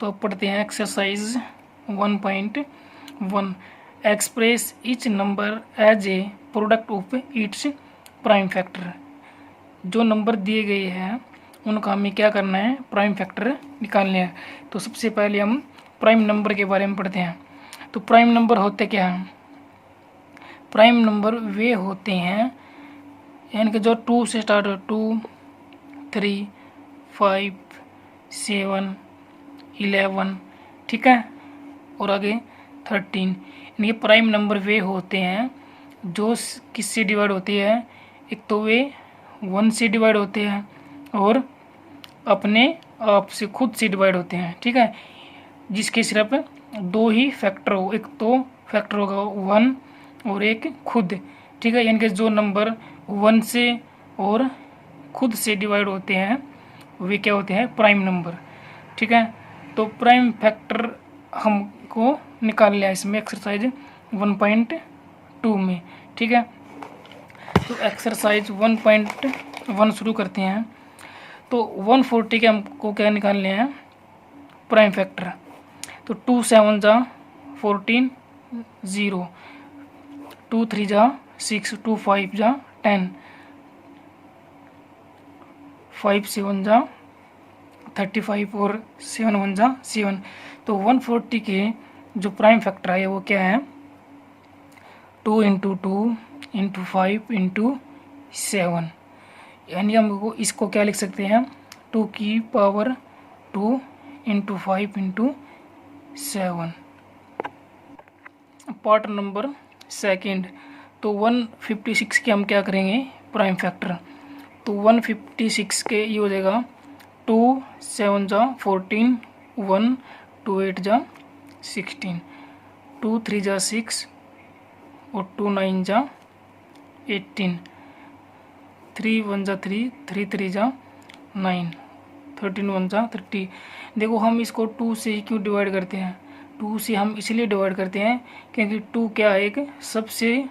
तो अब पढ़ते हैं exercise 1.1। Express each number as a product of its prime factor. जो नंबर दिए गए हैं उनका हमें क्या करना है, प्राइम फैक्टर निकालने हैं। तो सबसे पहले हम प्राइम नंबर के बारे में पढ़ते हैं। तो प्राइम नंबर होते क्या हैं? प्राइम नंबर वे होते हैं यानी कि जो 2 से स्टार्ट हो, 2, 3, 5, 7, 11, ठीक है, और आगे 13। यानी कि प्राइम नंबर वे होते हैं जो किससे डिवाइड होती है? एक तो वे 1 से डिवाइड होते हैं और अपने आप से खुद से डिवाइड होते हैं, ठीक है, जिसके सिर्फ 2 ही फैक्टर हो। एक तो फैक्टर होगा 1 और एक खुद, ठीक है। यानी कि जो नंबर 1 से और खुद से डिवाइड होते हैं वे क्या होते हैं? प्राइम नंबर, ठीक है। तो प्राइम फैक्टर हमको निकाल लिया इसमें एक्सरसाइज 1.2 में, ठीक है। तो एक्सरसाइज 1.1 शुरू करते हैं। तो 140 के हमको क्या निकालने हैं? Prime factor. तो 2 7 जा 14, 0, 2 3 जा 6, 2 5 जा 10, 5 7 जा 35 और 7 1 जा 7। तो 140 के जो प्राइम फैक्टर है वो क्या है? 2 × 2 × 5 × 7। यानी हम इसको क्या लिख सकते हैं? 2 की पावर 2 × 5 × 7। Part number second. तो 156 के हम क्या करेंगे? Prime factor. तो 156 के ये हो जाएगा 2 7 जा 14, 1 2 8 जा 16, 2 3 जा 6 और 2 9 जा 18, 3 1 जा 3, 3 3 जा 9, 13 1 जा 30। देखो हम इसको 2 से ही क्यों डिवाइड करते हैं? 2 से हम इसलिए डिवाइड करते हैं क्योंकि 2 क्या है? एक सबसे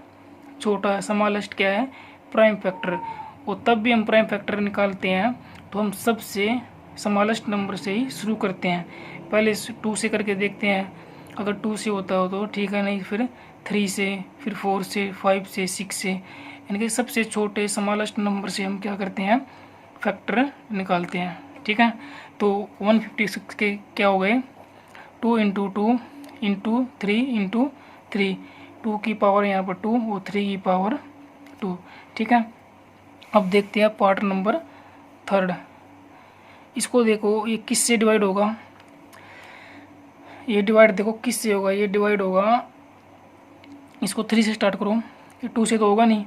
छोटा है, स्मॉलेस्ट क्या है? Prime factor. और तब भी हम प्राइम फैक्टर निकालते हैं तो हम सबसे स्मॉलेस्ट नंबर से ही शुरू करते हैं। पहले 2 से करके देखते हैं, अगर 2 से होता हो तो ठीक है, नहीं फिर 3 से, फिर 4 से, 5 से, 6 से, यानी कि सबसे छोटे स्मॉलेस्ट नंबर से हम क्या करते हैं? फैक्टर निकालते हैं, ठीक है। तो 156 के क्या हो गए? 2 × 2 × 3 × 3, 2 की पावर यहाँ पर 2 और 3 की पावर 2, ठीक है। अब देखते हैं पार्ट नंबर थर्ड। इसको देखो ये किससे डिवाइड होगा? ये डिवाइड देखो किससे होगा? ये डिवाइड होगा, इसको 3 से स्टार्ट करो, ये 2 से तो होगा नहीं।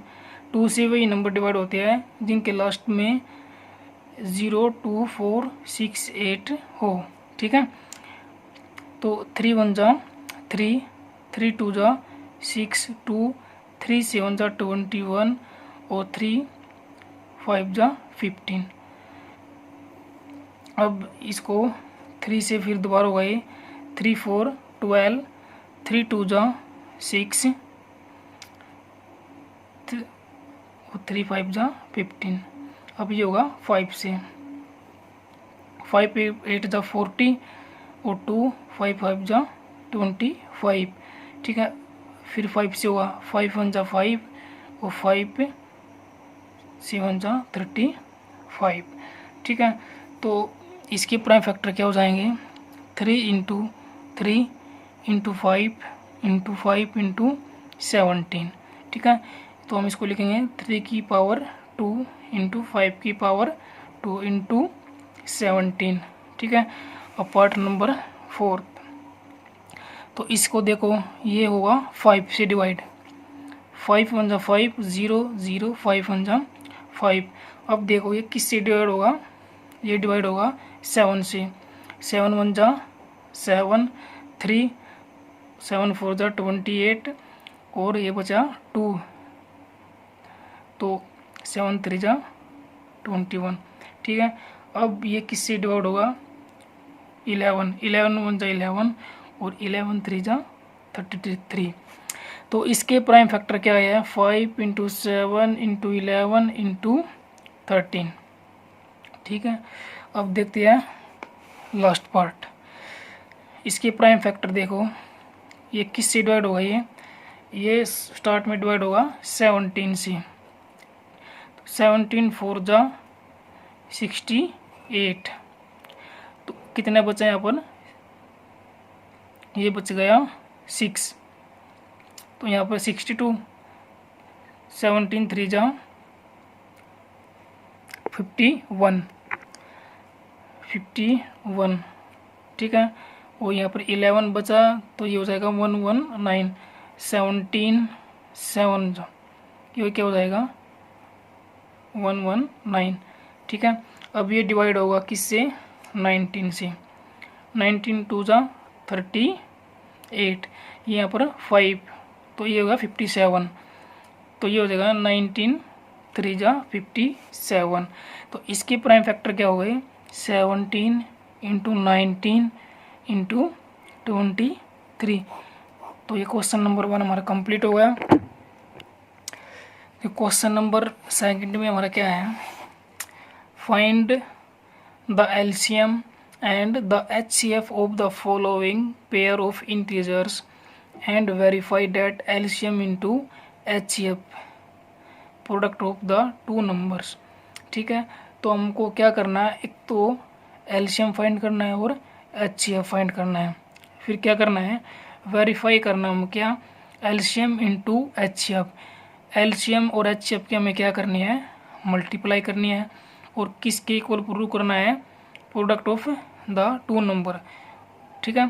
2 से वही नंबर डिवाइड होते हैं जिनके लास्ट में 0 2 4 6 8 हो, ठीक है। तो 3 1 जा 3, 3 2 जा 6, 2 3 7 जा 21 और 3 5 जा 15। अब इसको 3 से फिर दोबारा होगा ये 3 4 12, 3 2 जा 6 और 3 5 जा 15। अब ये होगा 5 से, 5 8 जा 40 और 2 5 5 जा 25, ठीक है। फिर 5 से होगा 5 1 जा 5 और 5 7 जा 35, ठीक है। तो इसके प्राइम फैक्टर क्या हो जाएंगे? 3 × 3 × 5 × 5 × 17, ठीक है। तो हम इसको लिखेंगे 3 की पावर 2 × 5 की पावर 2 × 17, ठीक है। अब पार्ट नंबर फोर्थ। तो इसको देखो ये होगा 5 से डिवाइड, 5 1 जा 5, 0 0, 5 1 जा 5। अब देखो ये किससे डिवाइड होगा? ये डिवाइड होगा 7 से, 7 1 जा 7, 3 7 4 जा 28 और ये बचा 2, तो 7 3 जा 21, ठीक है। अब ये किससे डिवाइड होगा? 11 11 1 जा 11 और 11 3 जा 33। तो इसके प्राइम फैक्टर क्या है? 5 × 7 × 11 × 13, ठीक है। अब देखते हैं लास्ट पार्ट। इसके प्राइम फैक्टर देखो, ये किससे डिवाइड होगा, ये स्टार्ट में डिवाइड होगा 17 से। 17 4 जा 68, तो कितने बचे यहाँ पर, ये बच गया 6, तो यहाँ पर 62, 17 3 जा 51, ठीक है। और यहाँ पर 11 बचा, तो ये हो जाएगा 119, 17 7 जा, ये क्या हो जाएगा 119, ठीक है। अब ये डिवाइड होगा किससे, 19 से। 19 2 जा 38, ये यहाँ पर 5, तो ये होगा 57, तो ये हो जाएगा 19 3 जा 57। तो इसके प्राइम फैक्टर क्या हो गए, 17 इंटू 19 इंटू 23। तो ये क्वेश्चन नंबर 1 हमारा कंप्लीट हो गया। क्वेश्चन नंबर 2 में हमारा क्या है, find the LCM and the HCF of the following pair of integers and verify that LCM into HCF product of the two numbers, ठीक है। तो हमको क्या करना है, एक तो एलसीएम फाइंड करना है और एचसीएफ फाइंड करना है, फिर क्या करना है, वेरीफाई करना, हम क्या, एलसीएम इंटू एचसीएफ। एलसीएम और एचसीएफ की हमें क्या करनी है, मल्टीप्लाई करनी है, और किसके इक्वल प्रूव करना है, product of the two number, ठीक है।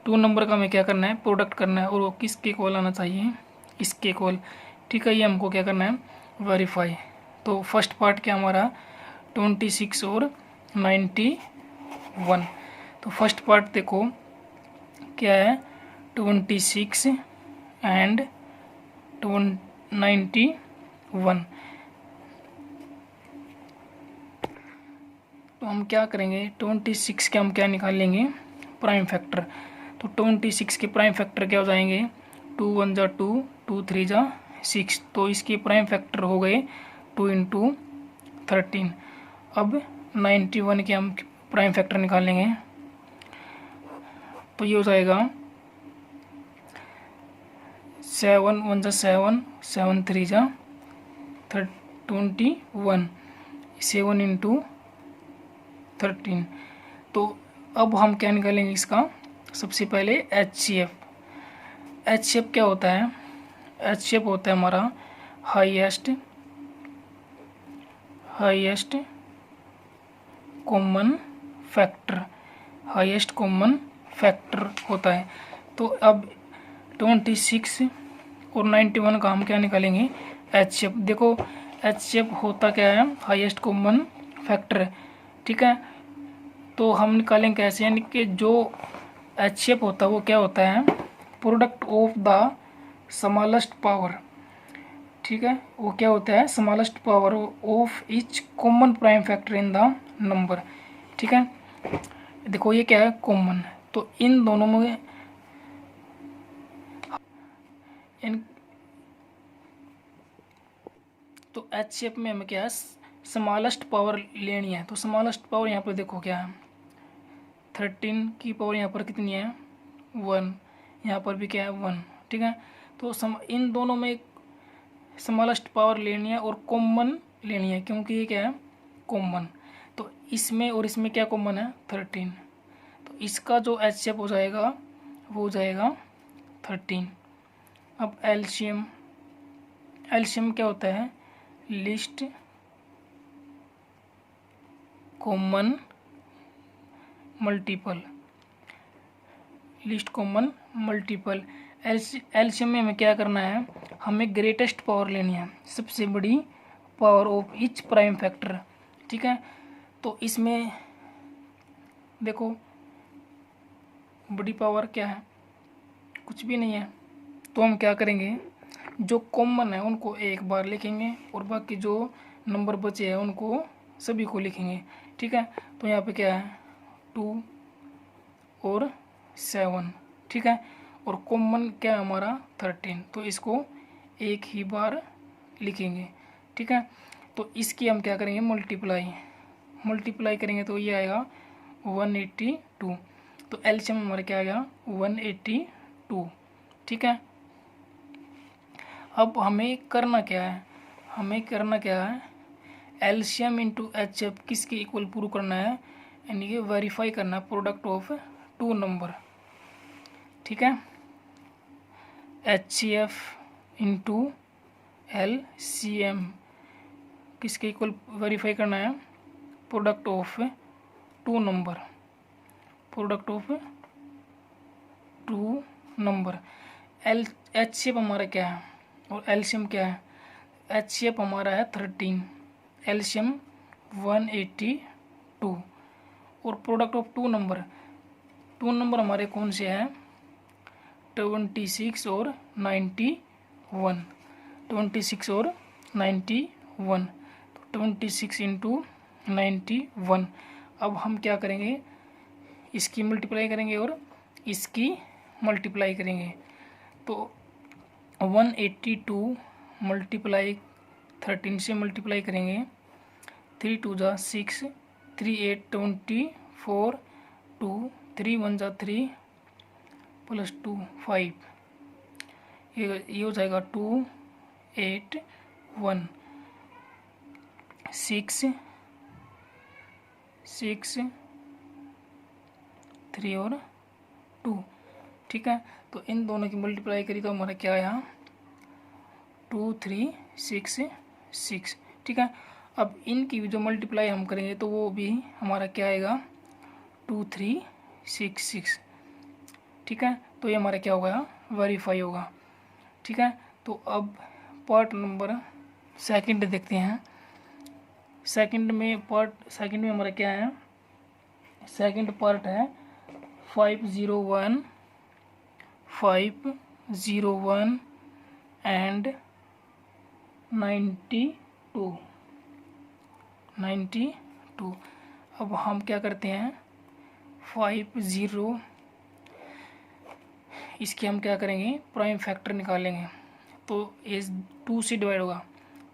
टू नंबर का हमें क्या करना है, प्रोडक्ट करना है, और वो किसके इक्वल आना चाहिए, इसके इक्वल, ठीक है। ये हमको क्या करना है, वेरीफाई। तो फर्स्ट पार्ट क्या हमारा 26 और 91। तो फर्स्ट पार्ट देखो क्या है, 26 एंड 91। तो हम क्या करेंगे, 26 के हम क्या निकाल लेंगे, प्राइम फैक्टर। तो 26 के प्राइम फैक्टर क्या हो जाएंगे, 2 1 जा 2, 2 3 जा 6, तो इसके प्राइम फैक्टर हो गए 2 इंटू 13। अब 91 के हम प्राइम फैक्टर निकालेंगे, तो ये हो जाएगा 7 1 जा 7, 7 3 जा 21, 7 इंटू 13। तो अब हम क्या निकालेंगे इसका, सबसे पहले एचसीएफ। एचसीएफ क्या होता है, एचसीएफ होता है हमारा highest common factor, highest common factor होता है। तो अब 26 और 91 का हम क्या निकालेंगे, एचसीएफ। देखो एचसीएफ होता क्या है, हाईएस्ट कॉमन फैक्टर, ठीक है। तो हम निकालेंगे कैसे, यानी कि जो एचसीएफ होता है वो क्या होता है, product of the smallest power, ठीक है। वो क्या होता है, smallest power of each common prime factor in the number, ठीक है। देखो ये क्या है, कॉमन, तो इन दोनों में तो एचसीएफ में हमें क्या है, स्मॉलेस्ट पावर लेनी है। तो स्मॉलेस्ट पावर यहाँ पर देखो क्या है, 13 की पावर यहाँ पर कितनी है, 1, यहाँ पर भी क्या है 1, ठीक है। तो इन दोनों में स्मॉलेस्ट पावर लेनी है और कॉमन लेनी है, क्योंकि ये क्या है कॉमन। तो इसमें और इसमें क्या कॉमन है, 13। तो इसका जो एचसीएफ हो जाएगा वो हो जाएगा 13। अब एलसीएम, एलसीएम क्या होता है, list common multiple, list common multiple. LCM में हमें क्या करना है, हमें ग्रेटेस्ट पावर लेनी है, सबसे बड़ी power of each prime factor, ठीक है। तो इसमें देखो बड़ी पावर क्या है, कुछ भी नहीं है। तो हम क्या करेंगे, जो कॉमन है उनको एक बार लिखेंगे और बाकी जो नंबर बचे हैं उनको सभी को लिखेंगे, ठीक है। तो यहाँ पे क्या है 2 और 7, ठीक है। और कॉमन क्या है हमारा 13, तो इसको एक ही बार लिखेंगे, ठीक है। तो इसकी हम क्या करेंगे, मल्टीप्लाई करेंगे, तो ये आएगा 182। तो एलसीएम हमारा क्या आ गया 182। ठीक है, अब हमें करना क्या है, एलसीएम इंटू एच एफ किसके इक्वल प्रूव करना है, यानी कि वेरीफाई करना है प्रोडक्ट ऑफ टू नंबर। ठीक है, H C F into L C M किसके इक्वल वेरीफाई करना है, product of two number, L H C F हमारा क्या है और एलसीएम क्या है, एच सी एफ हमारा है 13, एलसीएम 182 और प्रोडक्ट ऑफ टू नंबर हमारे कौन से हैं 26 और 91, 26 और 91, तो 26 इंटू 91। अब हम क्या करेंगे, इसकी मल्टीप्लाई करेंगे और इसकी मल्टीप्लाई करेंगे, तो 182 मल्टीप्लाई 13 से मल्टीप्लाई करेंगे, 3 2 जा 6, 3 8 24, 2 3 1 जा 3 प्लस 2 5, ये हो जाएगा 2 8 1 6 6 3 और 2। ठीक है, तो इन दोनों की मल्टीप्लाई करी तो हमारा क्या आया 2 3 6 6। ठीक है, अब इनकी जो मल्टीप्लाई हम करेंगे तो वो भी हमारा क्या आएगा 2 3 6 6। ठीक है, तो ये हमारा क्या होगा वेरीफाई होगा। ठीक है, तो अब पार्ट नंबर सेकंड देखते हैं। सेकंड में हमारा क्या है, सेकंड पार्ट है 501 एंड 92। अब हम क्या करते हैं 50, इसके हम क्या करेंगे प्राइम फैक्टर निकालेंगे, तो ये 2 से डिवाइड होगा,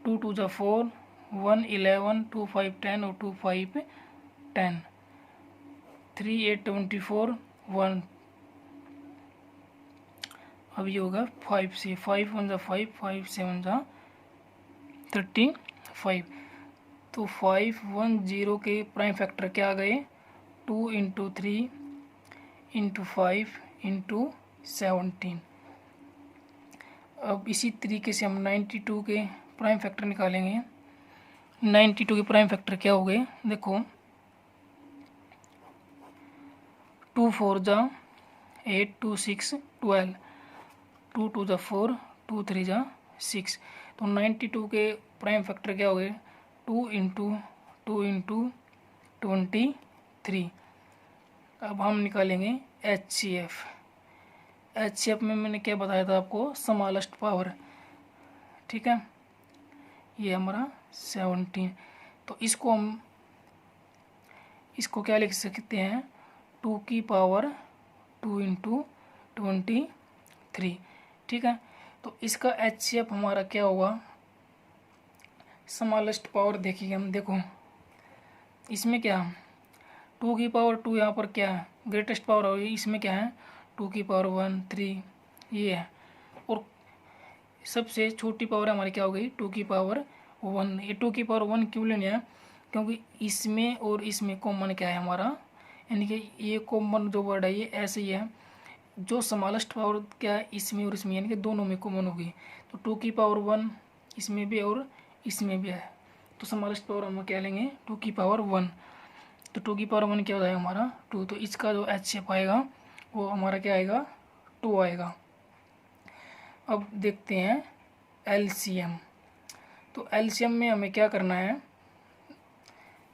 2 2 जा 4, 1 11, 2 5 10 और 2 5 10, 3 8 24, 1, अब ये होगा 5 से, 5 1 जा 5, 5 7 जा 35, तो 510 के प्राइम फैक्टर क्या आ गए 2 इंटू 3 इंटू 5 इंटू 17। अब इसी तरीके से हम 92 के प्राइम फैक्टर निकालेंगे। 92 के प्राइम फैक्टर क्या हो गए, देखो 2 4 जा 8, 2 6 12, 2 2 जा 4, 2 3 जा 6, तो 92 के प्राइम फैक्टर क्या हो गए 2 इंटू 23। अब हम निकालेंगे एच सी एफ में मैंने क्या बताया था आपको स्मॉलेस्ट पावर। ठीक है, ये हमारा 17, तो इसको क्या लिख सकते हैं 2 की पावर 2 इंटू 23। ठीक है, तो इसका एच सी एफ हमारा क्या होगा स्मॉलेस्ट पावर देखिए हम, देखो इसमें क्या 2 की पावर 2 यहाँ पर क्या है ग्रेटेस्ट पावर होगी, इसमें क्या है 2 की पावर 1 3 ये है, और सबसे छोटी पावर हमारी क्या हो गई 2 की पावर 1। ये 2 की पावर 1 क्यों लेने हैं, क्योंकि इसमें और इसमें कॉमन क्या है हमारा, यानी कि ये कॉमन जो वर्ड है ये ऐसे ही है, जो स्मॉलेस्ट पावर क्या है इसमें और इसमें, यानी कि दोनों में कॉमन होगी, तो 2 की पावर 1 इसमें भी और इसमें भी है, तो स्मॉलेस्ट पावर हम क्या लेंगे 2 की पावर 1, तो 2 की पावर 1 क्या हो जाएगा हमारा 2, तो इसका जो एच शेप आएगा वो हमारा क्या आएगा 2 आएगा। अब देखते हैं एलसीएम, तो एलसीएम में हमें क्या करना है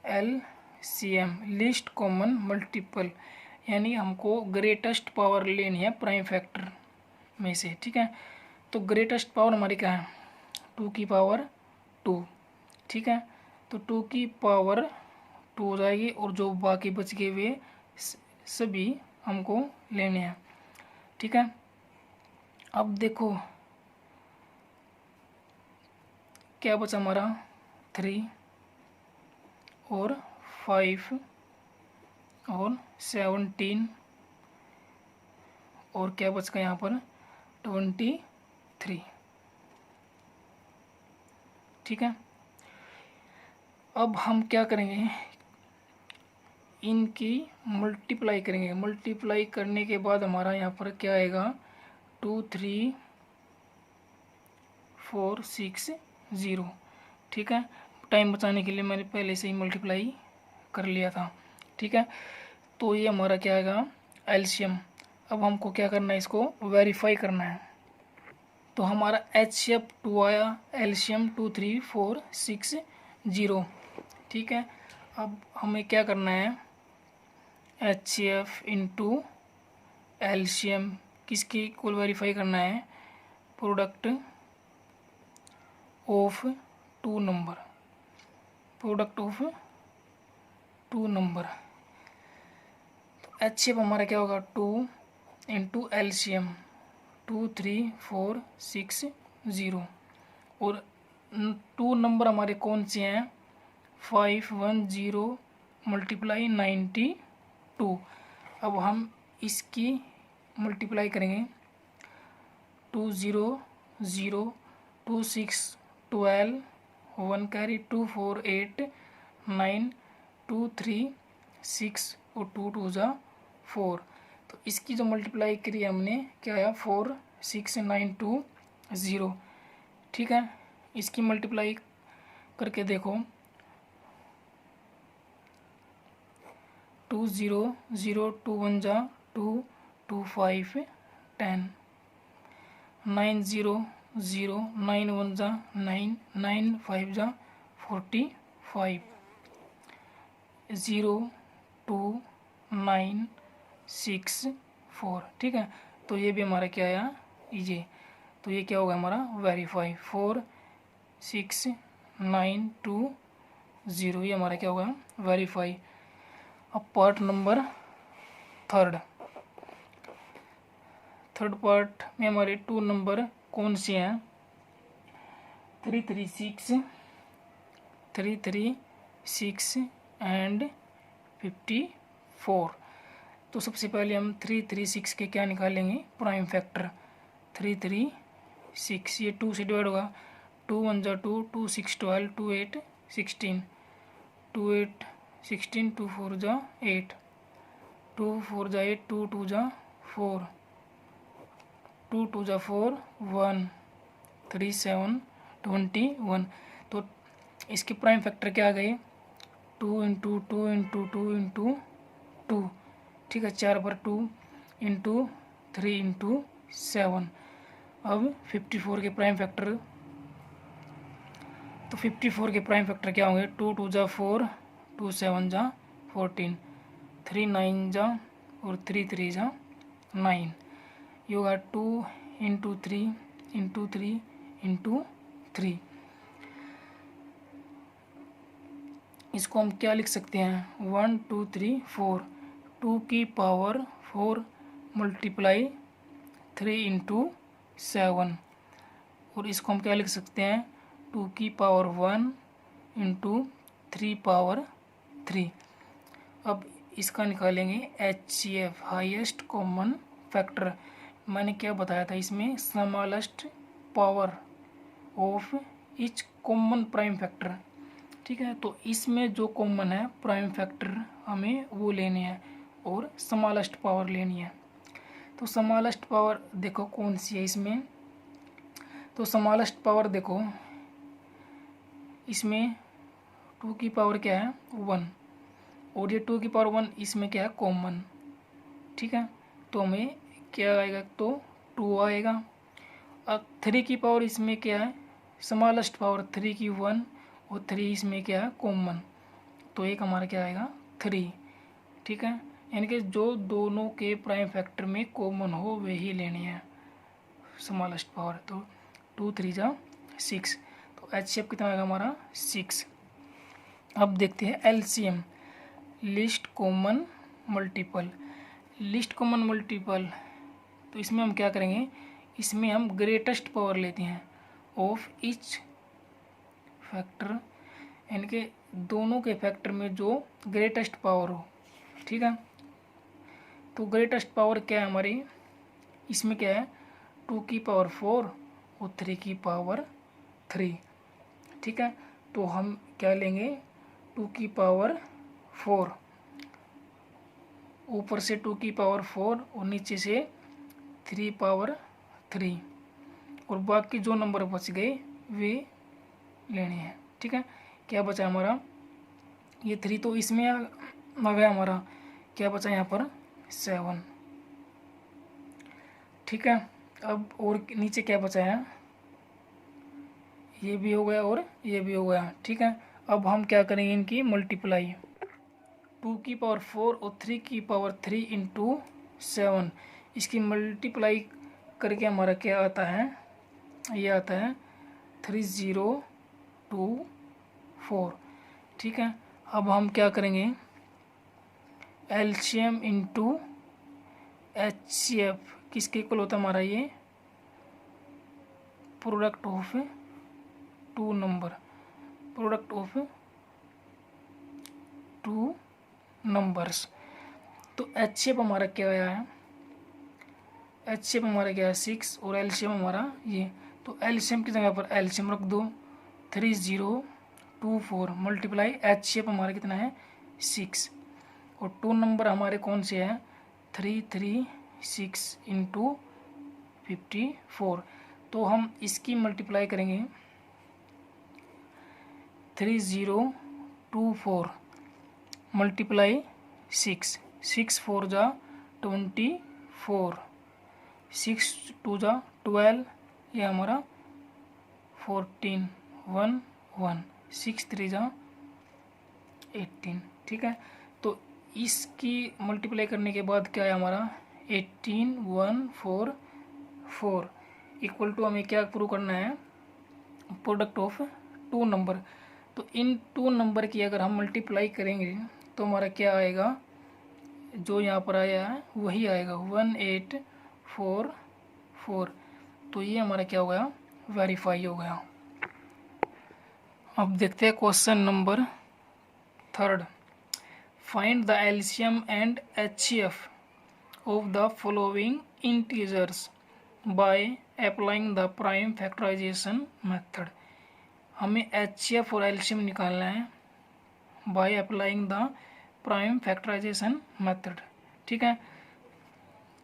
एलसीएम लिस्ट कॉमन मल्टीपल, यानी हमको ग्रेटेस्ट पावर लेनी है प्राइम फैक्टर में से। ठीक है, तो ग्रेटेस्ट पावर हमारी क्या है 2 की पावर 2। ठीक है, तो 2 की पावर 2 हो जाएगी और जो बाकी बच गए वे सभी हमको लेने हैं। ठीक है, अब देखो क्या बचा हमारा 3 और 5 और 17 और क्या बच गया यहाँ पर 23। ठीक है, अब हम क्या करेंगे, इनकी मल्टीप्लाई करेंगे। मल्टीप्लाई करने के बाद हमारा यहाँ पर क्या आएगा 2 3 4 6 0। ठीक है, टाइम बचाने के लिए मैंने पहले से ही मल्टीप्लाई कर लिया था। ठीक है, तो ये हमारा क्या आएगा एलसीएम। अब हमको क्या करना है, इसको वेरीफाई करना है। तो हमारा एचसीएफ 2 आया, एलसीएम 2 3 4 6 0। ठीक है, अब हमें क्या करना है, एचसीएफ इंटू एलसीएम किसकी को वेरीफाई करना है, product of two number, product of two number. तो एचसीएफ हमारा क्या होगा 2 इंटू एलसीएम 2 3 4 6 0। और टू नंबर हमारे कौन से हैं, 510 मल्टीप्लाई 92। अब हम इसकी मल्टीप्लाई करेंगे 2 0 0 2 6 12 1 कैरी 2 4 8 9 2 3 6 और 2 2 जा 4। तो इसकी जो मल्टीप्लाई करी हमने क्या आया 4 6 9 2 0। ठीक है, इसकी मल्टीप्लाई करके देखो 2 0 0 2 1 जा 2 2 5 10 9 0 0 9 1 जा 9 9 5 जा 45 0 2 9 6 4। ठीक है, तो ये भी हमारा क्या आया ये, तो ये क्या होगा हमारा वेरीफाई 4 6 9 2 0, ये हमारा क्या होगा वेरीफाई। अब पार्ट नंबर थर्ड पार्ट में हमारे टू नंबर कौन से हैं, 336 336 एंड 54। तो सबसे पहले हम 336 के क्या निकालेंगे, प्राइम फैक्टर 336, ये 2 से डिवाइड होगा, 2 1 जा 2 2 6 12 2 8 16 2 8 16 2 4 जा 8 2 4 जा 8 2 2 जा 4 2 2 जा 4 1 3 7 21। तो इसके प्राइम फैक्टर क्या आ गए 2 इंटू 2 इंटू 2 इंटू 2। ठीक है, 4 पर 2 इंटू 3 इंटू 7। अब 54 के प्राइम फैक्टर, तो 54 के प्राइम फैक्टर क्या होंगे, 2 2 जा 4 2 7 जा 14 3 9 जा और 3 3 जा 9। ये होगा 2 इंटू 3 इंटू 3 इंटू 3। इसको हम क्या लिख सकते हैं 1 2 3 4, 2 की पावर 4 मल्टीप्लाई 3 इंटू 7। और इसको हम क्या लिख सकते हैं 2 की पावर 1 इंटू 3 पावर 3। अब इसका निकालेंगे एचसीएफ हाईएस्ट कॉमन फैक्टर। मैंने क्या बताया था, इसमें smallest power of each common prime factor. ठीक है, तो इसमें जो कॉमन है प्राइम फैक्टर हमें वो लेने हैं और स्मॉलेस्ट पावर लेनी है। तो स्मॉलेस्ट पावर देखो कौन सी है इसमें, तो स्मॉलेस्ट पावर देखो इसमें 2 की पावर क्या है 1, और ये 2 की पावर 1 इसमें क्या है कॉमन। ठीक है, तो हमें क्या आएगा, तो 2 आएगा। अब 3 की पावर इसमें क्या है स्मॉलेस्ट पावर 3 की 1 और 3 इसमें क्या है कॉमन, तो एक हमारा क्या आएगा 3। ठीक है, यानी कि जो दोनों के प्राइम फैक्टर में कॉमन हो वही लेनी है स्मॉलेस्ट पावर। तो 2 3 जा 6, तो एचसीएफ कितना आएगा हमारा 6। अब देखते हैं LCM, list common multiple. List common multiple, तो इसमें हम क्या करेंगे, इसमें हम ग्रेटेस्ट पावर लेते हैं ऑफ ईच फैक्टर, यानी कि दोनों के फैक्टर में जो ग्रेटेस्ट पावर हो। ठीक है, तो ग्रेटेस्ट पावर क्या है हमारी इसमें क्या है 2 की पावर 4 और 3 की पावर 3। ठीक है, तो हम क्या लेंगे 2 की पावर 4, ऊपर से 2 की पावर 4 और नीचे से 3 पावर 3, और बाकी जो नंबर बच गए वे लेने हैं। ठीक है, क्या बचा हमारा, ये 3 तो इसमें आ गया हमारा, क्या बचा यहाँ पर 7। ठीक है, अब और नीचे क्या बचा है, ये भी हो गया और ये भी हो गया। ठीक है, अब हम क्या करेंगे इनकी मल्टीप्लाई, 2 की पावर 4 और 3 की पावर 3 इंटू 7, इसकी मल्टीप्लाई करके हमारा क्या आता है, ये आता है 3024। ठीक है, अब हम क्या करेंगे एलसीएम इंटू एचसीएफ किसके इक्वल होता है हमारा, ये product of 2 number, product of 2 numbers. तो एचसीएफ हमारा क्या आया है, एचसीएफ हमारा क्या है 6 और एलसीएम हमारा ये, तो एलसीएम की जगह पर एलसीएम रख दो 3024 मल्टीप्लाई एचसीएफ हमारा कितना है 6, और 2 नंबर हमारे कौन से हैं 336 इंटू 54। तो हम इसकी मल्टीप्लाई करेंगे 3024 मल्टीप्लाई 6, 6 4 जा 24, 6 2 जा 12, ये हमारा 14 1 1, 6 3 जा 18। ठीक है, तो इसकी मल्टीप्लाई करने के बाद क्या है हमारा 18144 इक्वल टू, हमें क्या प्रूव करना है प्रोडक्ट ऑफ 2 नंबर। तो इन 2 नंबर की अगर हम मल्टीप्लाई करेंगे तो हमारा क्या आएगा, जो यहाँ पर आया है वही आएगा 1844। तो ये हमारा क्या हो गया वेरीफाई हो गया। अब देखते हैं question number 3, find the LCM and HCF of the following integers by applying the prime factorisation method. हमें एचसीएफ और एलसीएम निकालना है by applying the prime factorisation method. ठीक है,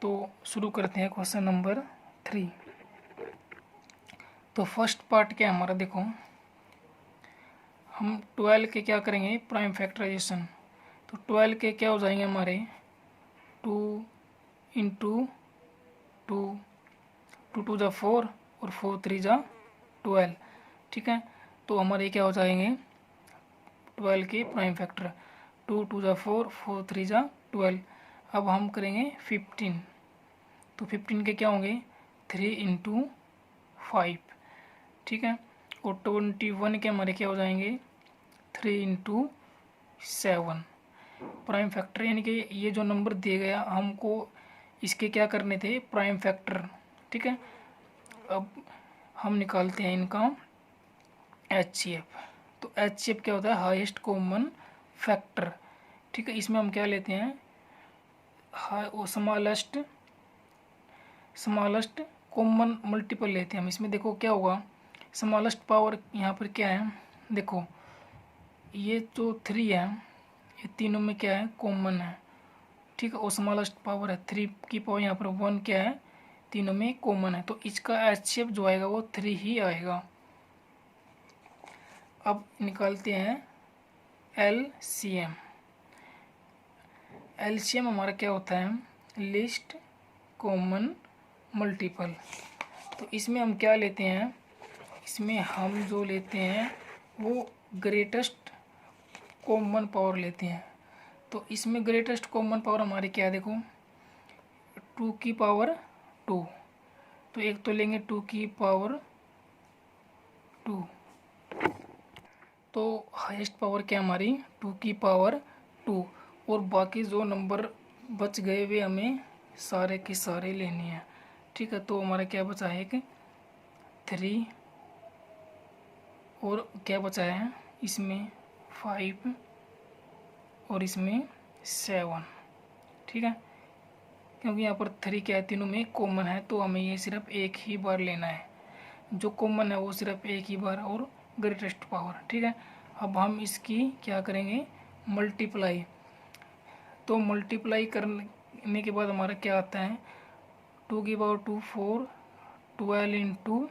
तो शुरू करते हैं क्वेश्चन नंबर 3। तो फर्स्ट पार्ट क्या है हमारा, देखो हम 12 के क्या करेंगे प्राइम फैक्टराइजेशन, तो 12 के क्या हो जाएंगे हमारे 2 इंटू 2, 2 2 जा 4 और 4 3 जा 12। ठीक है, तो हमारे क्या हो जाएंगे 12 के प्राइम फैक्टर, 2 2 जा 4, 4 3 जा 12। अब हम करेंगे 15, तो 15 के क्या होंगे 3 इंटू 5। ठीक है, और 21 के हमारे क्या हो जाएंगे 3 इंटू 7 प्राइम फैक्टर, यानी कि ये जो नंबर दिए गया हमको इसके क्या करने थे प्राइम फैक्टर। ठीक है, अब हम निकालते हैं इनका एचसीएफ। तो एचसीएफ क्या होता है हाईएस्ट कॉमन फैक्टर। ठीक है, इसमें हम क्या लेते हैं स्मॉलेस्ट कॉमन मल्टीपल लेते हैं हम। इसमें देखो क्या होगा स्मॉलेस्ट पावर यहाँ पर क्या है, देखो ये जो 3 है ये तीनों में क्या है कॉमन है। ठीक है, और स्मॉलेस्ट पावर है 3 की पावर यहाँ पर 1 क्या है तीनों में कॉमन है, तो इसका एचसीएफ जो आएगा वो 3 ही आएगा। अब निकालते हैं एलसीएम। एलसीएम हमारा क्या होता है लिस्ट कॉमन मल्टीपल। तो इसमें हम क्या लेते हैं, इसमें हम जो लेते हैं वो ग्रेटेस्ट कॉमन पावर लेते हैं। तो इसमें ग्रेटेस्ट कॉमन पावर हमारी क्या है, देखो 2 की पावर 2, तो एक तो लेंगे 2 की पावर 2, तो हाईएस्ट पावर क्या हमारी 2 की पावर 2, और बाकी जो नंबर बच गए वे हमें सारे के सारे लेने हैं। ठीक है, तो हमारा क्या बचा है कि 3 और क्या बचा है इसमें 5 और इसमें 7। ठीक है, क्योंकि यहाँ पर 3 क्या है, तीनों में कॉमन है, तो हमें ये सिर्फ एक ही बार लेना है। जो कॉमन है वो सिर्फ एक ही बार और ग्रेटेस्ट पावर। ठीक है, अब हम इसकी क्या करेंगे, मल्टीप्लाई। तो मल्टीप्लाई करने के बाद हमारा क्या आता है, 2 की पावर 2 4, 12 इंटू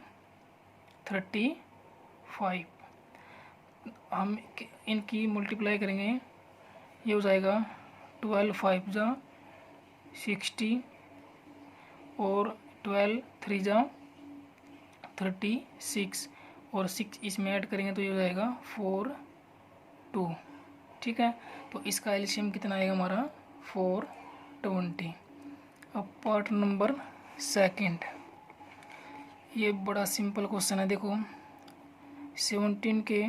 35। हम इनकी मल्टीप्लाई करेंगे, ये हो जाएगा 12 5 जा 60 और 12 3 जा 36 और 6 इसमें ऐड करेंगे तो ये हो जाएगा 4 2। ठीक है, तो इसका एलसीएम कितना आएगा हमारा 420। अब पार्ट नंबर सेकंड, ये बड़ा सिंपल क्वेश्चन है। देखो 17 के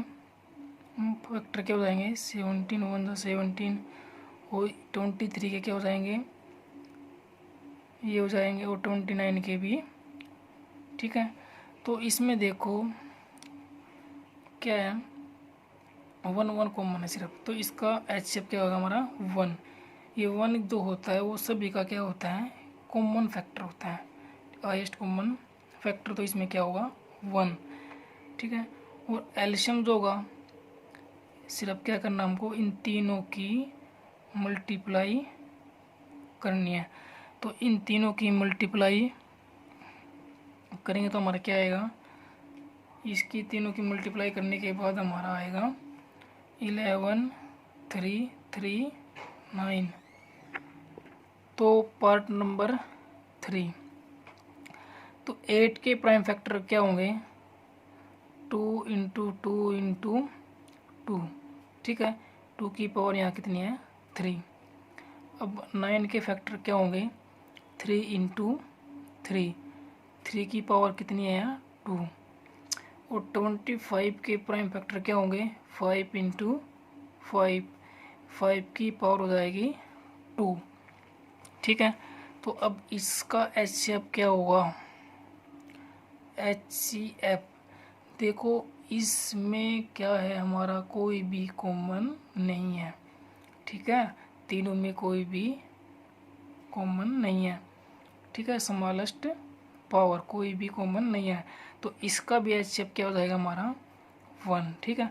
फैक्टर क्या हो जाएंगे, 17 1 जा 17 और 23 के क्या हो जाएंगे, ये हो जाएंगे, और 29 के भी। ठीक है, तो इसमें देखो क्या है, 1 1 कॉमन है सिर्फ, तो इसका एचसीएफ क्या होगा हमारा 1। ये 1 जो होता है वो सभी का क्या होता है, कॉमन फैक्टर होता है, हाईएस्ट कॉमन फैक्टर, तो इसमें क्या होगा 1। ठीक है, और एलसीएम जो होगा सिर्फ क्या करना, हमको इन तीनों की मल्टीप्लाई करनी है। तो इन तीनों की मल्टीप्लाई करेंगे तो हमारा क्या आएगा, इसकी तीनों की मल्टीप्लाई करने के बाद हमारा आएगा 11 3 3 9। तो पार्ट नंबर 3, तो 8 के प्राइम फैक्टर क्या होंगे, 2 इंटू 2 इंटू 2। ठीक है, 2 की पावर यहाँ कितनी है 3। अब 9 के फैक्टर क्या होंगे, 3 इंटू 3, 3 की पावर कितनी है यहाँ 2। और 25 के प्राइम फैक्टर क्या होंगे, 5 इंटू 5, 5 की पावर हो जाएगी 2। ठीक है, तो अब इसका एचसीएफ क्या होगा, एचसीएफ देखो इसमें क्या है, हमारा कोई भी कॉमन नहीं है। ठीक है, तीनों में कोई भी कॉमन नहीं है। ठीक है, स्मॉलेस्ट पावर कोई भी कॉमन नहीं है, तो इसका भी एचसीएफ क्या हो जाएगा हमारा 1। ठीक है,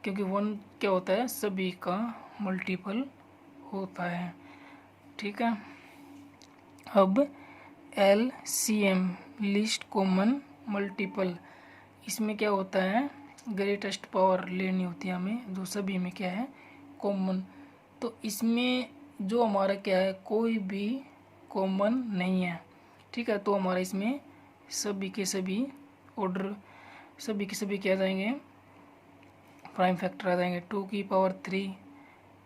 क्योंकि 1 क्या होता है, सभी का मल्टीपल होता है। ठीक है, अब एलसीएम लिस्ट कॉमन मल्टीपल, इसमें क्या होता है, ग्रेटेस्ट पावर लेनी होती है हमें, जो सभी में क्या है कॉमन। तो इसमें जो हमारा क्या है, कोई भी कॉमन नहीं है। ठीक है, तो हमारा इसमें सभी के सभी ऑर्डर, सभी के सभी क्या आ जाएंगे, प्राइम फैक्टर आ जाएंगे। 2 की पावर 3,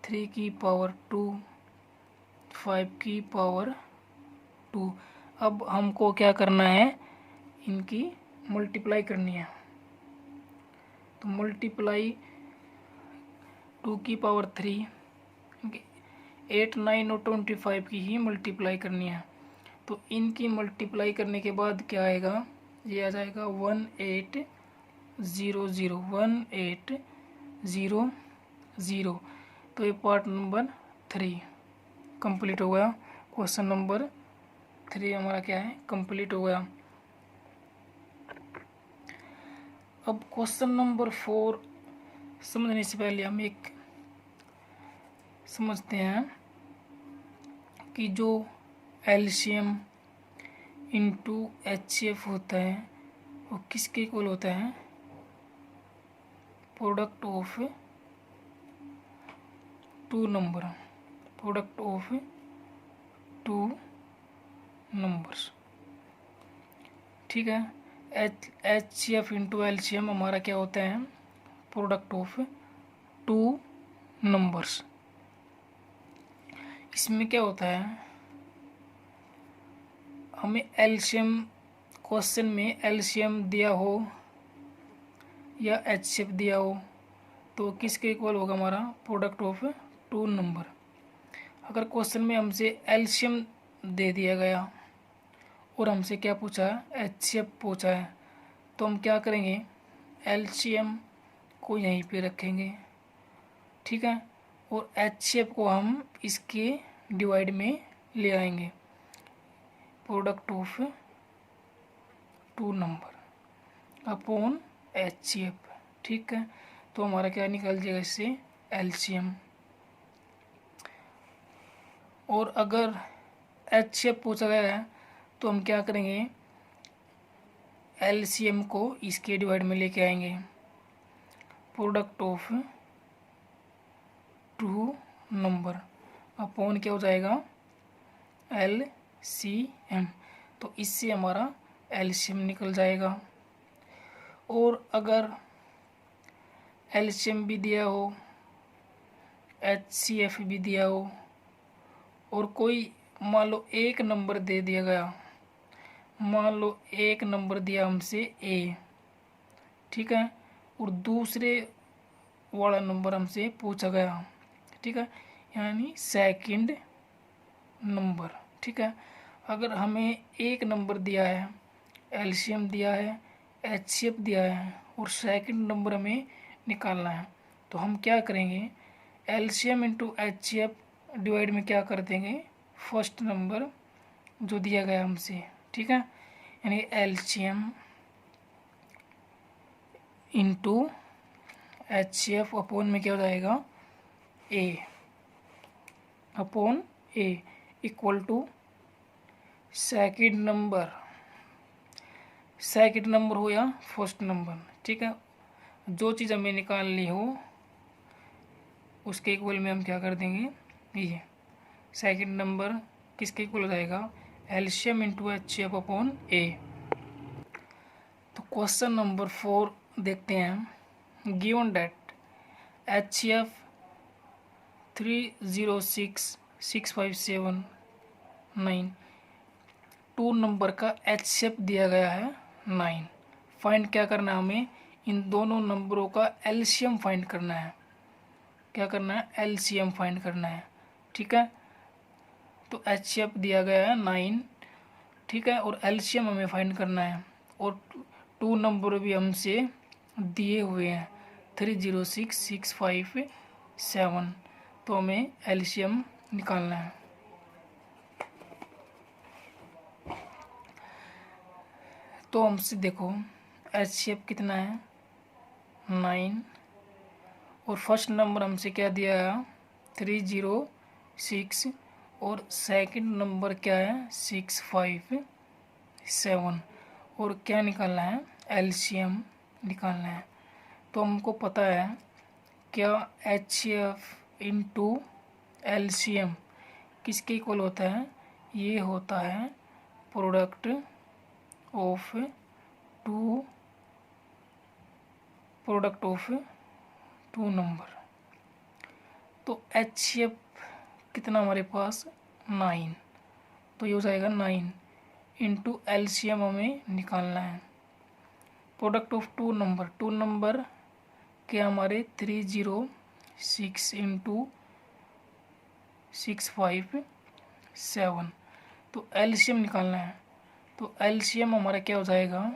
3 की पावर 2, 5 की पावर 2। अब हमको क्या करना है, इनकी मल्टीप्लाई करनी है। तो मल्टीप्लाई 2 की पावर 3, 8 9 और 25 की ही मल्टीप्लाई करनी है। तो इनकी मल्टीप्लाई करने के बाद क्या आएगा, ये आ जाएगा 1800 1800। तो ये पार्ट नंबर 3 कंप्लीट हो गया। क्वेश्चन नंबर 3 हमारा क्या है, कंप्लीट हो गया। अब क्वेश्चन नंबर 4 समझने से पहले हम एक समझते हैं कि जो एलसीएम इंटू एचसीएफ होता है वो किसके इक्वल होता है, product of 2 number, product of 2 numbers. ठीक है, एचसीएफ इंटू एलसीएम हमारा क्या होता है, प्रोडक्ट ऑफ 2 नंबर्स। इसमें क्या होता है, हमें एलसीएम, क्वेश्चन में एलसीएम दिया हो या एचसीएफ दिया हो तो किसके इक्वल होगा हमारा, प्रोडक्ट ऑफ 2 नंबर। अगर क्वेश्चन में हमसे एलसीएम दे दिया गया और हमसे क्या पूछा है, एचसीएफ पूछा है, तो हम क्या करेंगे, एलसीएम को यहीं पे रखेंगे। ठीक है, और एचसीएफ को हम इसके डिवाइड में ले आएंगे। Product of two number upon HCF। ठीक है, तो हमारा क्या निकल जाएगा इससे LCM। और अगर HCF पूछा गया है तो हम क्या करेंगे, LCM को इसके डिवाइड में लेके आएंगे। Product of two number upon क्या हो जाएगा LCM। तो इससे हमारा LCM निकल जाएगा। और अगर LCM भी दिया हो, HCF भी दिया हो, और कोई मान लो एक नंबर दे दिया गया, मान लो एक नंबर दिया हमसे A, ठीक है, और दूसरे वाला नंबर हमसे पूछा गया, ठीक है, यानी सेकंड नंबर। ठीक है, अगर हमें एक नंबर दिया है, LCM दिया है, HCF दिया है, और सेकंड नंबर हमें निकालना है, तो हम क्या करेंगे, LCM इंटू HCF डिवाइड में क्या कर देंगे, फर्स्ट नंबर जो दिया गया हमसे। ठीक है, यानी LCM इंटू HCF अपॉन में क्या हो जाएगा A upon A equal to second number हो या फर्स्ट नंबर। ठीक है, जो चीज़ हमें निकालनी हो उसके इक्वल में हम क्या कर देंगे, ये सेकंड नंबर किसके इक्वल हो जाएगा, LCM into HCF upon A। तो क्वेश्चन नंबर 4 देखते हैं। Given that HCF 306657 two number का HCF दिया गया है 9। फाइंड क्या करना है हमें, इन दोनों नंबरों का LCM फाइंड करना है। क्या करना है, LCM फाइंड करना है। ठीक है, तो HCF दिया गया है 9, ठीक है, और LCM हमें फाइंड करना है। और टू नंबर भी हमसे दिए हुए हैं 306657, तो हमें LCM निकालना है। तो हमसे देखो HCF कितना है 9, और फर्स्ट नंबर हमसे क्या दिया है 306, और सेकंड नंबर क्या है 657, और क्या निकालना है LCM निकालना है। तो हमको पता है क्या HCF इंटू LCM किसके इक्वल होता है, ये होता है प्रोडक्ट ऑफ टू नंबर। तो HCF कितना हमारे पास 9, तो ये हो जाएगा 9 इंटू LCM हमें निकालना है। प्रोडक्ट ऑफ टू नंबर क्या हमारे 306 इंटू 657, तो LCM निकालना है। तो LCM हमारा क्या हो जाएगा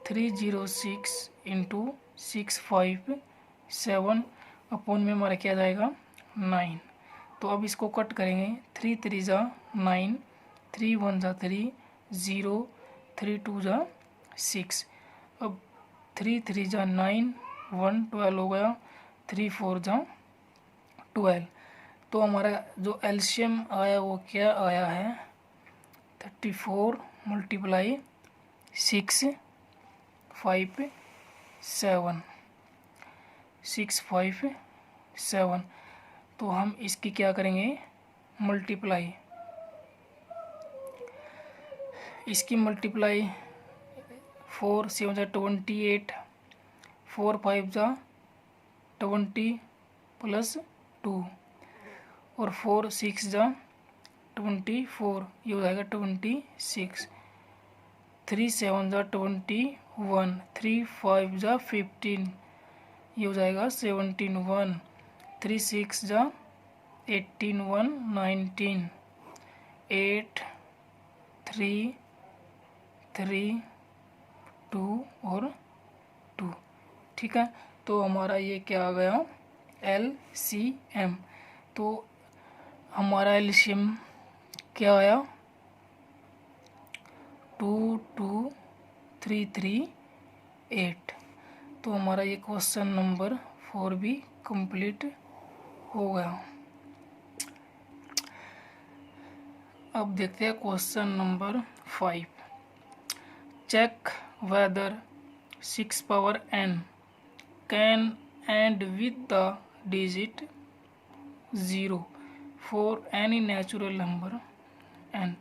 306 इंटू 657 अपॉन में हमारा क्या जाएगा 9। तो अब इसको कट करेंगे, 3 3 जा 9, 3 1 जा 3, 0 3 2 जा 6। अब 3 3 जा 9, 1 12 हो गया, 3 4 जा 12। तो हमारा जो LCM आया वो क्या आया है 34 मल्टीप्लाई 657। तो हम इसकी क्या करेंगे मल्टीप्लाई, इसकी मल्टीप्लाई 4 7 जा 28, 4 5 जा 20 प्लस 2, और 4 6 जा 24, ये हो जाएगा 26, 3 7 जा 21, 3 5 जा 15, ये हो जाएगा 17 1, 3 6 जा 18 1 19, 8 3 3 2 और 2। ठीक है, तो हमारा ये क्या आ गया LCM। तो हमारा LCM क्या आया 338। तो हमारा ये क्वेश्चन नंबर 4 भी कंप्लीट हो गया। अब देखते हैं question number 5। Check whether 6 power n can end with the digit 0 for any natural number n।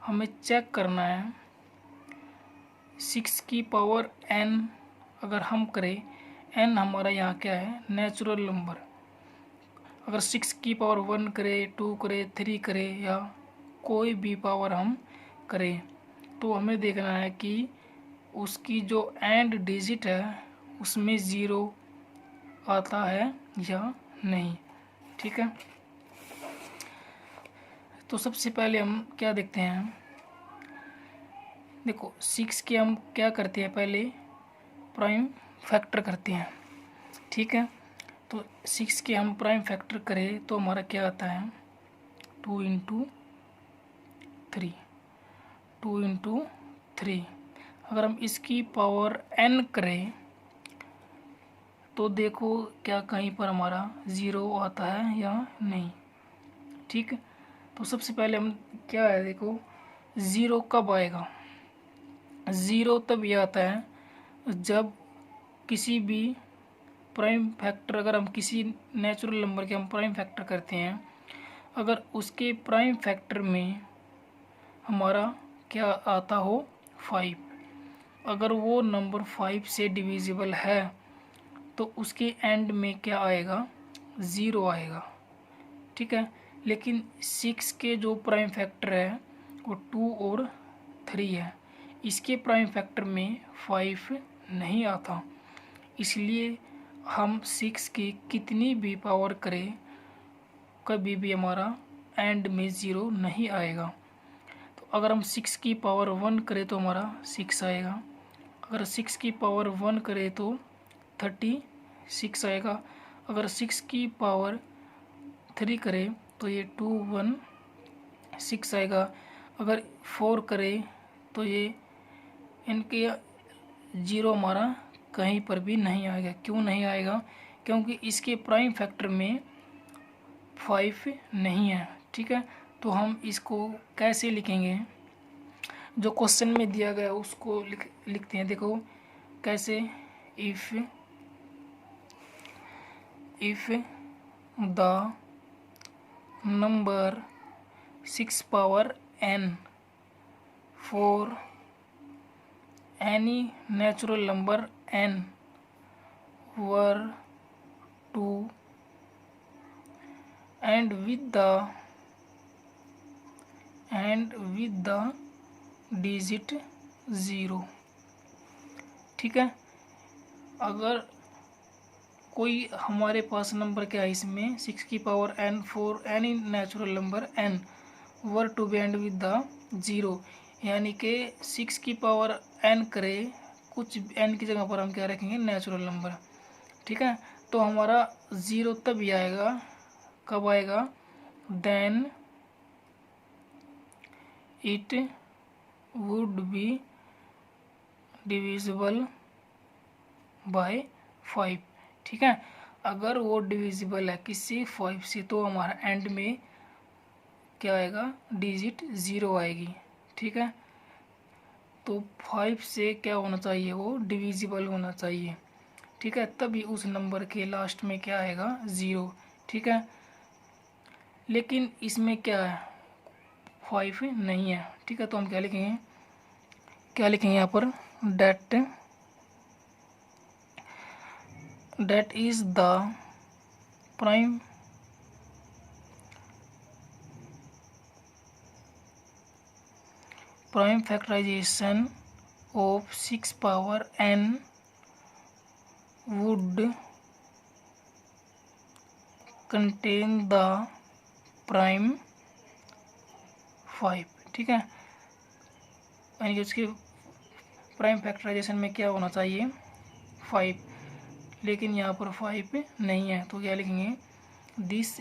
हमें चेक करना है 6 की पावर n अगर हम करें, n हमारा यहाँ क्या है, नेचुरल नंबर। अगर 6 की पावर 1 करें, 2 करें, 3 करें या कोई भी पावर हम करें, तो हमें देखना है कि उसकी जो एंड डिजिट है उसमें 0 आता है या नहीं। ठीक है, तो सबसे पहले हम क्या देखते हैं, देखो 6 के हम क्या करते हैं, पहले प्राइम फैक्टर करते हैं। ठीक है, तो 6 के हम प्राइम फैक्टर करें तो हमारा क्या आता है, 2 इंटू 3, 2 इंटू 3। अगर हम इसकी पावर n करें तो देखो क्या कहीं पर हमारा 0 आता है या नहीं। ठीक है, तो सबसे पहले हम क्या है, देखो 0 कब आएगा, 0 तब ये आता है जब किसी भी प्राइम फैक्टर, अगर हम किसी नेचुरल नंबर के हम प्राइम फैक्टर करते हैं, अगर उसके प्राइम फैक्टर में हमारा क्या आता हो, 5। अगर वो नंबर 5 से डिविजिबल है तो उसके एंड में क्या आएगा, 0 आएगा। ठीक है, लेकिन 6 के जो प्राइम फैक्टर है वो 2 और 3 है, इसके प्राइम फैक्टर में 5 नहीं आता, इसलिए हम 6 की कितनी भी पावर करें कभी भी हमारा एंड में 0 नहीं आएगा। तो अगर हम 6 की पावर 1 करें तो हमारा 6 आएगा, अगर 6 की पावर 1 करें तो 36 आएगा, अगर 6 की पावर 3 करें तो ये 216 आएगा, अगर 4 करें तो ये इनके 0 हमारा कहीं पर भी नहीं आएगा। क्यों नहीं आएगा, क्योंकि इसके प्राइम फैक्टर में 5 नहीं है। ठीक है, तो हम इसको कैसे लिखेंगे, जो क्वेश्चन में दिया गया उसको लिखते हैं। देखो कैसे, if the number 6 power n for any natural number n were to end with the digit 0। ठीक है, अगर कोई हमारे पास नंबर क्या है, इसमें 6 की power n for any natural number n were to be end with the 0, यानी कि 6 की पावर n करे, कुछ n की जगह पर हम क्या रखेंगे, नेचुरल नंबर। ठीक है, तो हमारा 0 तब ही आएगा, कब आएगा, then it would be divisible by 5। ठीक है, अगर वो डिविजिबल है किससे, 5 से, तो हमारा एंड में क्या आएगा, डिजिट 0 आएगी। ठीक है, तो 5 से क्या होना चाहिए, वो डिविजिबल होना चाहिए। ठीक है, तभी उस नंबर के लास्ट में क्या आएगा, 0। ठीक है, लेकिन इसमें क्या है, 5 नहीं है। ठीक है, तो हम क्या लिखेंगे, यहाँ पर, that is the prime factorization of 6 power n would contain the prime 5। ठीक है, यानी कि उसके प्राइम फैक्टराइजेशन में क्या होना चाहिए, 5, लेकिन यहाँ पर 5 नहीं है, तो क्या लिखेंगे, this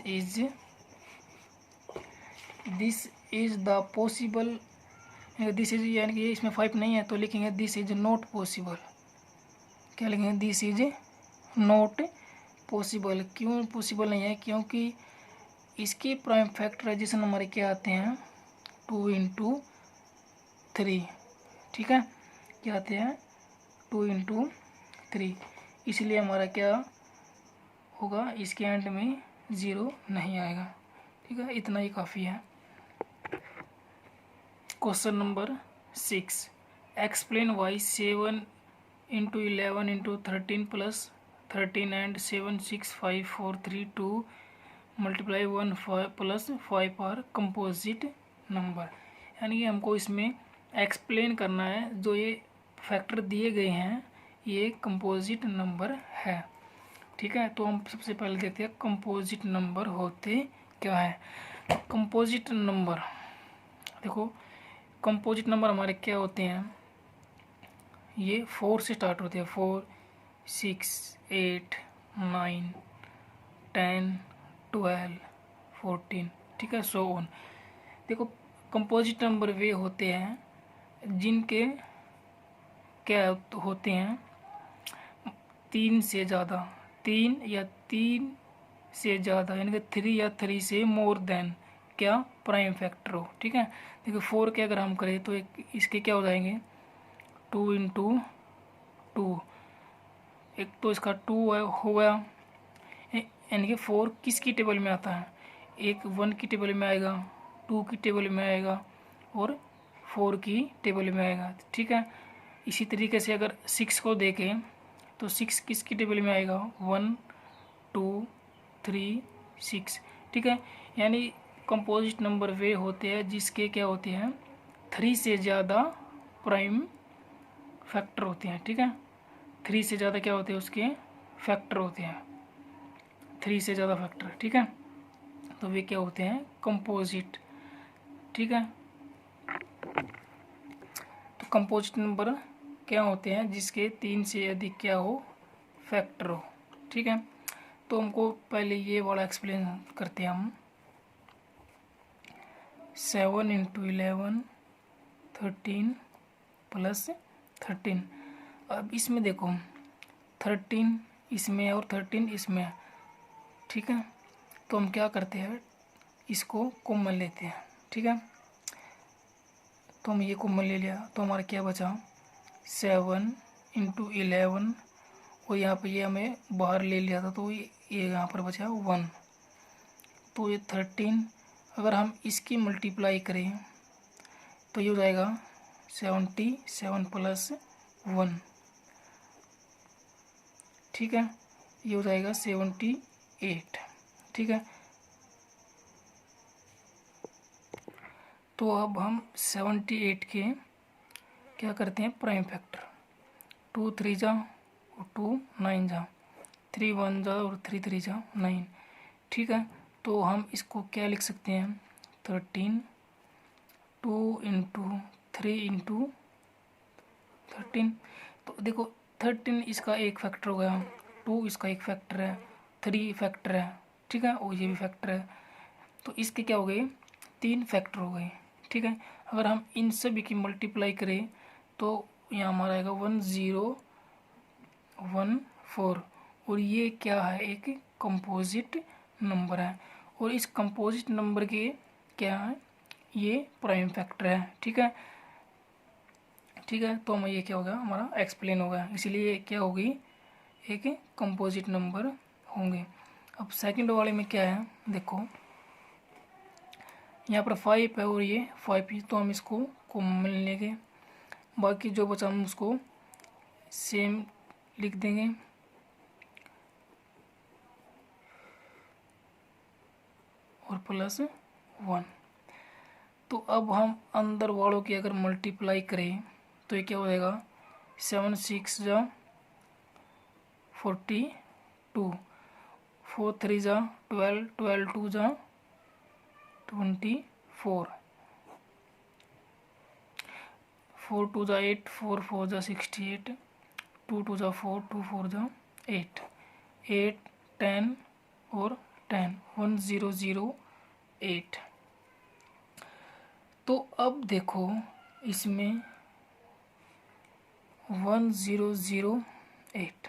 is the possible this is यानी कि इसमें 5 नहीं है तो लिखेंगे दिस इज नॉट पॉसिबल। क्या लिखेंगे? This is not possible. क्यों पॉसिबल नहीं है? क्योंकि इसके प्राइम फैक्टराइजेशन हमारे क्या आते हैं? 2 × 3। ठीक है, क्या आते हैं? 2 × 3। इसलिए हमारा क्या होगा? इसके एंड में 0 नहीं आएगा। ठीक है, इतना ही काफ़ी है। Question number 6, explain why 7 × 11 × 13 + 13 and 7 6 5 4 3 2 multiply 1 + 5 are composite number. यानी कि हमको इसमें एक्सप्लेन करना है, जो ये फैक्टर दिए गए हैं ये कंपोजिट नंबर है। ठीक है, तो हम सबसे पहले देखते हैं कंपोजिट नंबर होते क्या है। कंपोजिट नंबर देखो, कंपोजिट नंबर हमारे क्या होते हैं? ये 4 से स्टार्ट होते हैं। 4 6 8 9 10 12 14। ठीक है, सो ऑन। देखो, कंपोजिट नंबर वे होते हैं जिनके क्या होते हैं? 3 से ज़्यादा, 3 या 3 से ज़्यादा, यानी कि 3 या 3 से मोर देन क्या प्राइम फैक्टर हो। ठीक है, देखो 4 के अगर हम करें तो इसके क्या हो जाएंगे? 2 × 2। एक तो इसका 2 हो गया, यानी कि 4 किसकी टेबल में आता है? एक 1 की टेबल में आएगा, 2 की टेबल में आएगा और 4 की टेबल में आएगा। ठीक है, इसी तरीके से अगर 6 को देखें तो 6 किसकी टेबल में आएगा? 1 2 3 6। ठीक है, यानी कंपोजिट नंबर वे होते हैं जिसके क्या होते हैं? 3 से ज़्यादा प्राइम फैक्टर होते हैं। ठीक है, 3 से ज़्यादा क्या होते हैं? उसके फैक्टर होते हैं, 3 से ज़्यादा फैक्टर। ठीक है, तो वे क्या होते हैं? कंपोजिट। ठीक है, तो कंपोजिट नंबर क्या होते हैं? जिसके 3 से अधिक क्या हो? फैक्टर हो। ठीक है, तो हमको पहले ये वाला एक्सप्लेन करते हैं हम। 7 × 11 13 + 13। अब इसमें देखो 13 इसमें और 13 इसमें। ठीक है, तो हम क्या करते हैं? इसको कॉमन लेते हैं। ठीक है, तो हम ये कॉमन ले लिया तो हमारा क्या बचा? 7 × 11 और यहाँ पे ये हमें बाहर ले लिया था तो ये यहाँ पर बचा 1। तो ये 13 अगर हम इसकी मल्टीप्लाई करें तो ये हो जाएगा 77 + 1। ठीक है, ये हो जाएगा 78। ठीक है, तो अब हम 78 के क्या करते हैं? Prime factor. 2 3 जा और 2 9 जा, 3 1 जा और 3 3 जा 9। ठीक है, तो हम इसको क्या लिख सकते हैं? 13 2 × 3 × 13। तो देखो 13 इसका एक फैक्टर हो गया, 2 इसका एक फैक्टर है, 3 फैक्टर है। ठीक है, और ये भी फैक्टर है, तो इसके क्या हो गए? 3 फैक्टर हो गए। ठीक है, अगर हम इन सभी की मल्टीप्लाई करें तो यहाँ हमारा आएगा 1014। और ये क्या है? एक कंपोजिट नंबर है और इस कंपोजिट नंबर के क्या है? ये प्राइम फैक्टर है। ठीक है, ठीक है, तो हम ये क्या होगा? हमारा एक्सप्लेन होगा, इसलिए क्या होगी? एक कंपोजिट नंबर होंगे। अब सेकंड वाले में क्या है? देखो यहाँ पर 5 है और ये 5 ही, तो हम इसको कॉमन लेंगे, बाकी जो बचा हम उसको सेम लिख देंगे। और +1। तो अब हम अंदर वालों की अगर मल्टीप्लाई करें तो ये क्या हो जाएगा? 7 6 जा 42, 4 3 जा 12, 12 2 जा 24, 4 2 जा 8, 4 4 जा 68, 2 2 जा 4, 2 4 जा 8, 8 10 और 10, 1008। तो अब देखो इसमें 1008,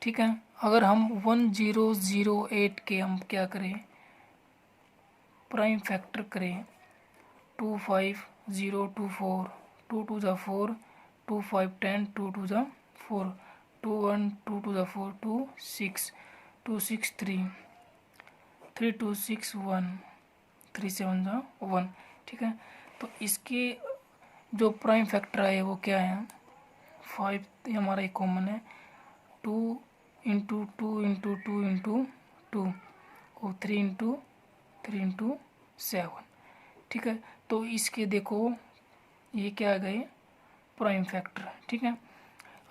ठीक है। अगर हम 1008 के हम क्या करें, प्राइम फैक्टर करें, 25024, 2 2 जा 4, 2 5 10, 2 2 जा 4, 2 1, 2 2 जा 4, 2 6, 2 6 3, 3 2 6 1, 3 7 जा 1, ठीक है। तो इसके जो प्राइम फैक्टर है वो क्या है, 5 हमारा एक कॉमन है, 2 इंटू 2 इंटू 2 इंटू 2 और 3 इंटू 3 इंटू 7, ठीक है। तो इसके देखो ये क्या आ गए, प्राइम फैक्टर, ठीक है।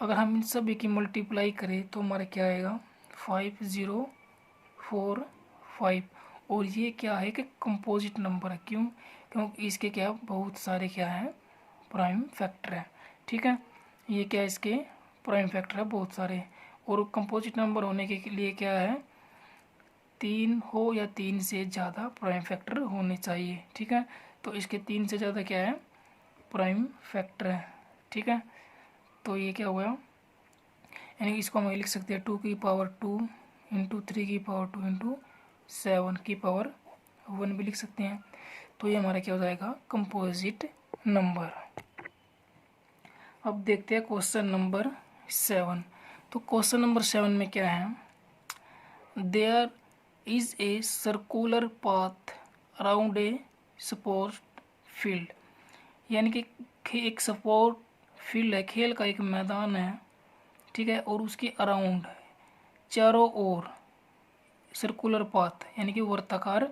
अगर हम इन सभी की मल्टीप्लाई करें तो हमारा क्या आएगा, 5045। और ये क्या है कि कंपोजिट नंबर है, क्यों, क्योंकि इसके क्या बहुत सारे क्या हैं, प्राइम फैक्टर है, ठीक है। ये क्या इसके प्राइम फैक्टर है बहुत सारे। और कंपोजिट नंबर होने के लिए क्या है, 3 हो या 3 से ज़्यादा प्राइम फैक्टर होने चाहिए, ठीक है। तो इसके 3 से ज़्यादा क्या है, प्राइम फैक्टर है, ठीक है। तो ये क्या हुआ, यानी इसको हम लिख सकते हैं 2 की पावर 2 इंटू 3 की पावर 2 इंटू 7 की पावर 1 भी लिख सकते हैं। तो ये हमारा क्या हो जाएगा, कंपोजिट नंबर। अब देखते हैं क्वेश्चन नंबर 7। तो क्वेश्चन नंबर 7 में क्या है, there is a circular path around a sport field, यानी कि एक स्पोर्ट फील्ड है, खेल का एक मैदान है, ठीक है। और उसके अराउंड चारों ओर सर्कुलर पाथ यानी कि वर्ताकार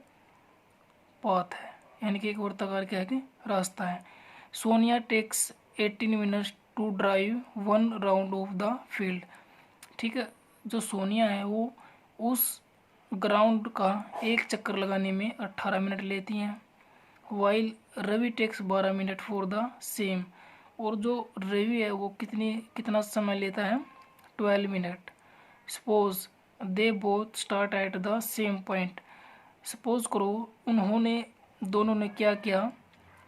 पाथ है, यानी कि एक वर्ताकार क्या है कि रास्ता है। Sonia takes 18 minutes to drive 1 round off the field, ठीक है। जो सोनिया है वो उस ग्राउंड का एक चक्कर लगाने में 18 मिनट लेती हैं, while Ravi takes 12 minute for the same. और जो रवि है वो कितना समय लेता है, 12 minute. Suppose they both start at the same point, suppose करो उन्होंने दोनों ने क्या किया,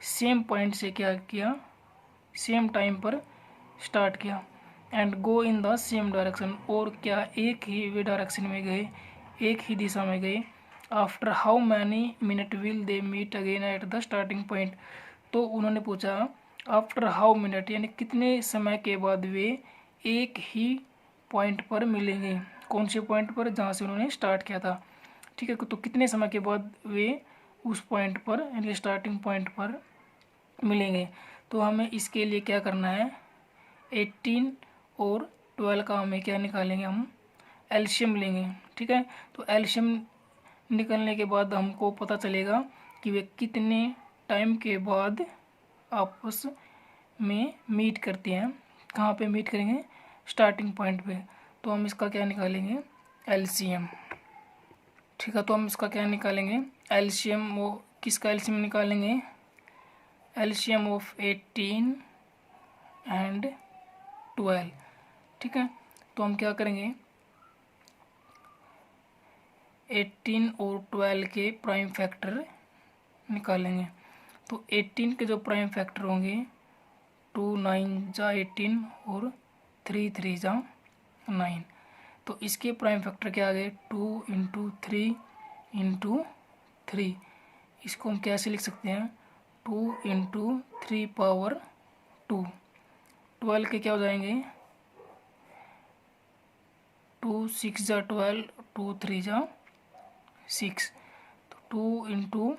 सेम पॉइंट से क्या किया, सेम टाइम पर स्टार्ट किया, and go in the same direction, और क्या एक ही वे डायरेक्शन में गए, एक ही दिशा में गए। After how many minute will they meet again at the starting point, तो उन्होंने पूछा आफ्टर हाउ मिनट यानी कितने समय के बाद वे एक ही पॉइंट पर मिलेंगे, कौन से पॉइंट पर, जहाँ से उन्होंने स्टार्ट किया था, ठीक है। तो कितने समय के बाद वे उस पॉइंट पर यानी स्टार्टिंग पॉइंट पर मिलेंगे। तो हमें इसके लिए क्या करना है, 18 और 12 का हमें क्या निकालेंगे, हम एलसीएम लेंगे, ठीक है। तो एलसीएम निकलने के बाद हमको पता चलेगा कि वे कितने टाइम के बाद आपस में मीट करते हैं, कहाँ पे मीट करेंगे, स्टार्टिंग पॉइंट पे। तो हम इसका क्या निकालेंगे, एलसीएम, ठीक है। तो हम इसका क्या निकालेंगे, एलसीएम, वो किसका एलसीएम निकालेंगे, एलसीएम ऑफ 18 एंड 12, ठीक है। तो हम क्या करेंगे, 18 और 12 के प्राइम फैक्टर निकालेंगे। तो 18 के जो प्राइम फैक्टर होंगे, 2 9 जा 18 और 3 3 जा 9। तो इसके प्राइम फैक्टर क्या आ गए, 2 इंटू 3 इंटू 3। इसको हम कैसे लिख सकते हैं, 2 इंटू 3 पावर 2। 12 के क्या हो जाएंगे, 2 6 जा 12, 2 3 जा 6। तो 2 इंटू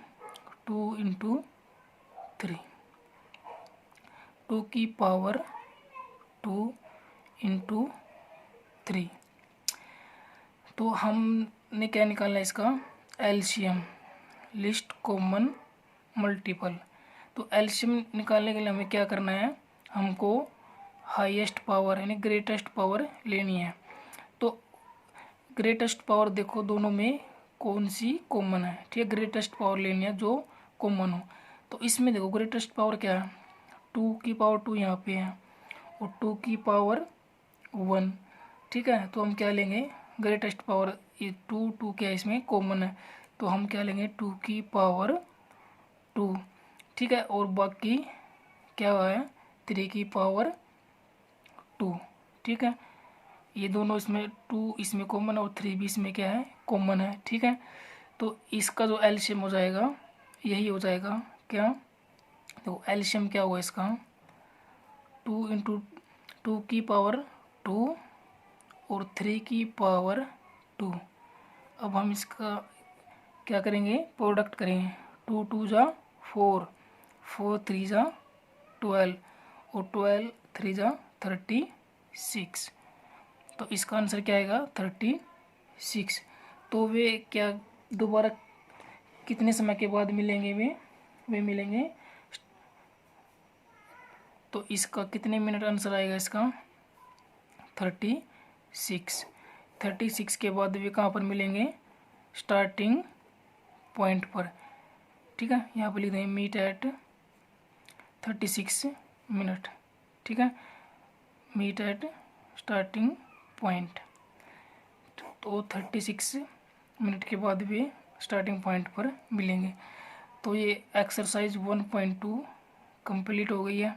3, 2 की पावर 2 इंटू 3। तो हमने क्या निकालना है इसका, एलसीएम, लिस्ट कॉमन मल्टीपल। तो एलसीएम निकालने के लिए हमें क्या करना है, हमको हाईएस्ट पावर यानी ग्रेटेस्ट पावर लेनी है। तो ग्रेटेस्ट पावर देखो दोनों में कौन सी कॉमन है, ठीक है। ग्रेटेस्ट पावर लेनी है जो कॉमन हो। तो इसमें देखो ग्रेटेस्ट पावर क्या है, 2 की पावर 2 यहाँ पे है और 2 की पावर 1, ठीक है। तो हम क्या लेंगे, ग्रेटेस्ट पावर, ये 2 क्या है इसमें कॉमन है, तो हम क्या लेंगे 2 की पावर 2, ठीक है। और बाकी क्या हुआ है 3 की पावर 2। ठीक है, ये दोनों इसमें 2 इसमें कॉमन और 3 भी इसमें क्या है कॉमन है। ठीक है, तो इसका जो एलसीएम हो जाएगा यही हो जाएगा क्या, तो एलसीएम क्या हुआ इसका 2 × 2 की पावर 2 और 3 की पावर 2। अब हम इसका क्या करेंगे प्रोडक्ट करेंगे, 2 2 जा 4, 4 3 जा 12 और 12 3 जा 36। तो इसका आंसर क्या आएगा 36। तो वे क्या दोबारा कितने समय के बाद मिलेंगे, वे मिलेंगे, तो इसका कितने मिनट आंसर आएगा इसका 36। 36 के बाद वे कहाँ पर मिलेंगे स्टार्टिंग पॉइंट पर। ठीक है, यहाँ पर लिख देंगे मीट एट 36 मिनट। ठीक है, मीट एट स्टार्टिंग पॉइंट, तो 36 मिनट के बाद वे स्टार्टिंग पॉइंट पर मिलेंगे। तो ये एक्सरसाइज 1.2 कंप्लीट हो गई है।